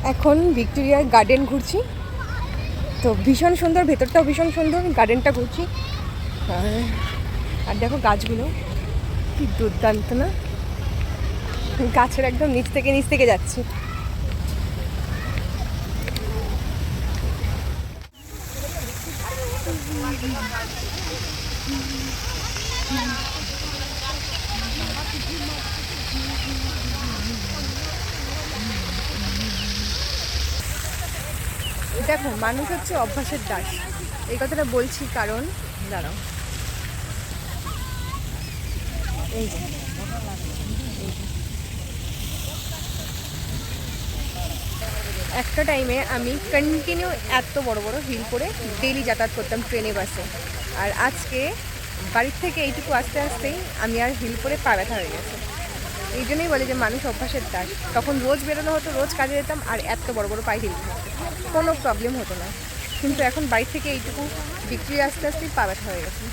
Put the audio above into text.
এখন Victoria garden ঘুরছি, তো ভীষণ সুন্দর, ভেতরটাও ভীষণ সুন্দর, গার্ডেনটা ঘুরছি। আর দেখো গাছগুলো কি দুর্দান্ত না, গাছের একদম নিচ থেকে যাচ্ছি। দেখো মানুষ হচ্ছে অভ্যাসের দাস, এই কথাটা বলছি কারণ দাঁড়াও, এই যে একটা টাইমে আমি কন্টিনিউ এত বড় বড় হিল করে ডেলি যাতায়াত করতাম ট্রেনে বাসে, আর আজকে বাড়ির থেকে এইটুকু আসতে আসতেই আমি আর হিল করে পা ব্যথা হয়ে গেছে। এই জন্যই বলে যে মানুষ অভ্যাসের দাস। তখন রোজ বেরোনো হতো, রোজ কাজে যেতাম, আর এত বড় বড় পায়ে হিল থাকতো, কোনো প্রবলেম হতো না। কিন্তু এখন বাড়ি থেকে এইটুকু ভিক্টোরিয়া আসতে আসতেই পা ব্যথা হয়ে গেছে।